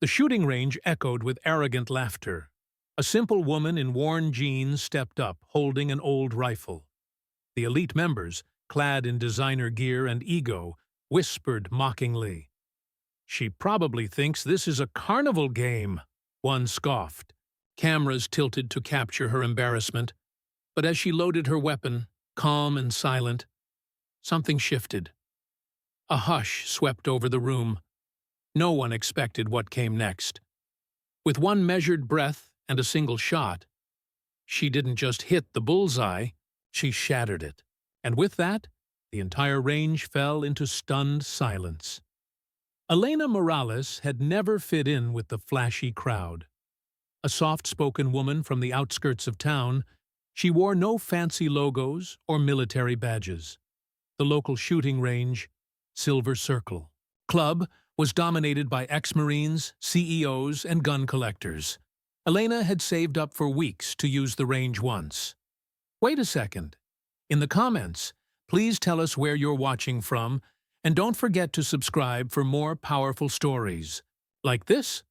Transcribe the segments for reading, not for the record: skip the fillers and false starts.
The shooting range echoed with arrogant laughter. A simple woman in worn jeans stepped up, holding an old rifle. The elite members, clad in designer gear and ego, whispered mockingly. "She probably thinks this is a carnival game," one scoffed. Cameras tilted to capture her embarrassment. But as she loaded her weapon, calm and silent, something shifted. A hush swept over the room. No one expected what came next. With one measured breath and a single shot, she didn't just hit the bullseye, she shattered it. And with that, the entire range fell into stunned silence. Elena Morales had never fit in with the flashy crowd. A soft-spoken woman from the outskirts of town, she wore no fancy logos or military badges. The local shooting range, Silver Circle Club, was dominated by ex-Marines, CEOs, and gun collectors. Elena had saved up for weeks to use the range once. Wait a second. In the comments, please tell us where you're watching from, and don't forget to subscribe for more powerful stories like this.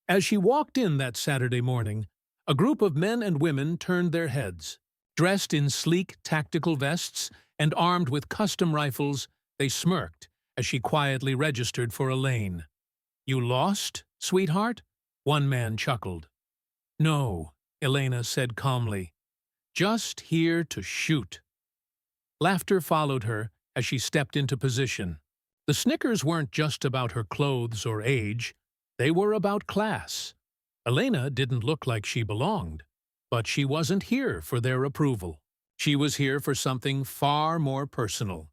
As she walked in that Saturday morning, a group of men and women turned their heads. Dressed in sleek tactical vests and armed with custom rifles, they smirked as she quietly registered for a lane. "You lost, sweetheart?" one man chuckled. "No," Elena said calmly. "Just here to shoot." Laughter followed her as she stepped into position. The snickers weren't just about her clothes or age, they were about class. Elena didn't look like she belonged, but she wasn't here for their approval. She was here for something far more personal.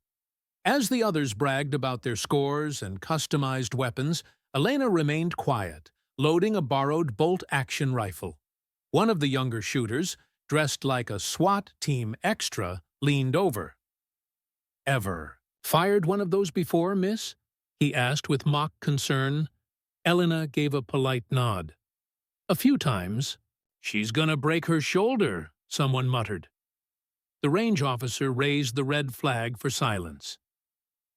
As the others bragged about their scores and customized weapons, Elena remained quiet, loading a borrowed bolt-action rifle. One of the younger shooters, dressed like a SWAT team extra, leaned over. "Ever fired one of those before, miss?" he asked with mock concern. Elena gave a polite nod. "A few times." "She's gonna break her shoulder," someone muttered. The range officer raised the red flag for silence.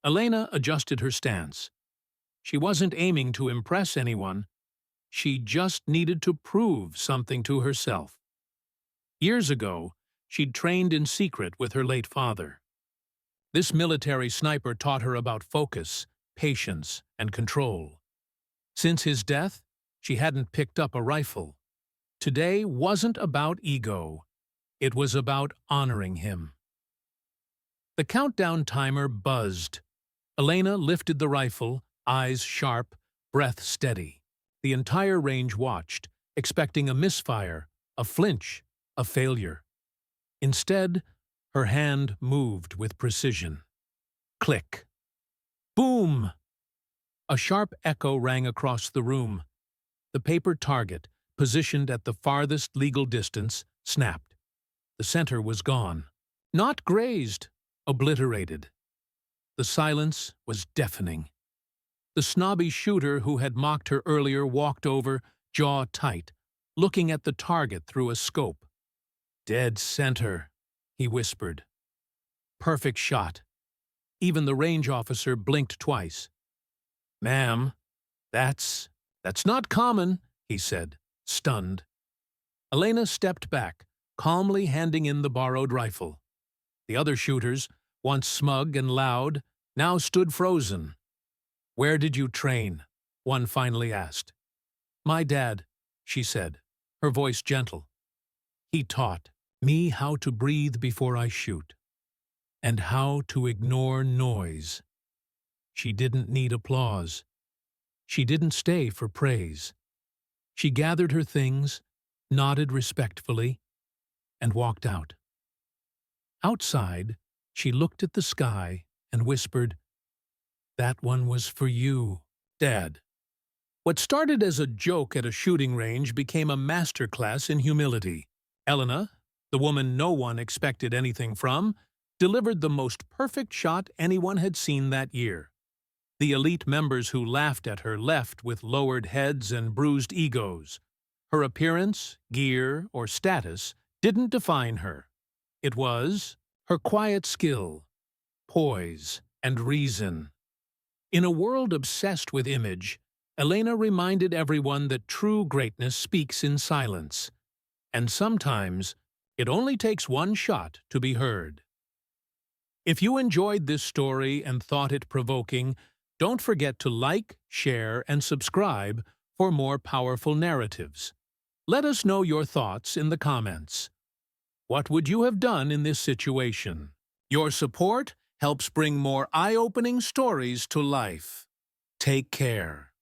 Elena adjusted her stance. She wasn't aiming to impress anyone. She just needed to prove something to herself. Years ago, she'd trained in secret with her late father. This military sniper taught her about focus, patience, and control. Since his death, she hadn't picked up a rifle. Today wasn't about ego. It was about honoring him. The countdown timer buzzed. Elena lifted the rifle, eyes sharp, breath steady. The entire range watched, expecting a misfire, a flinch, a failure. Instead, her hand moved with precision. Click. Boom! A sharp echo rang across the room. The paper target, positioned at the farthest legal distance, snapped. The center was gone. Not grazed, obliterated. The silence was deafening. The snobby shooter who had mocked her earlier walked over, jaw tight, looking at the target through a scope. "Dead center," he whispered. "Perfect shot." Even the range officer blinked twice. "Ma'am, that's not common," he said, stunned. Elena stepped back, calmly handing in the borrowed rifle. The other shooters, once smug and loud, now stood frozen. "Where did you train?" one finally asked. "My dad," she said, her voice gentle. "He taught me how to breathe before I shoot, and how to ignore noise." She didn't need applause. She didn't stay for praise. She gathered her things, nodded respectfully, and walked out. Outside, she looked at the sky and whispered, "That one was for you, Dad." What started as a joke at a shooting range became a masterclass in humility. Elena, the woman no one expected anything from, delivered the most perfect shot anyone had seen that year. The elite members who laughed at her left with lowered heads and bruised egos. Her appearance, gear, or status didn't define her. It was her quiet skill, poise, and reason. In a world obsessed with image, Elena reminded everyone that true greatness speaks in silence, and sometimes it only takes one shot to be heard. If you enjoyed this story and thought it provoking, don't forget to like, share, and subscribe for more powerful narratives. Let us know your thoughts in the comments. What would you have done in this situation? Your support helps bring more eye-opening stories to life. Take care.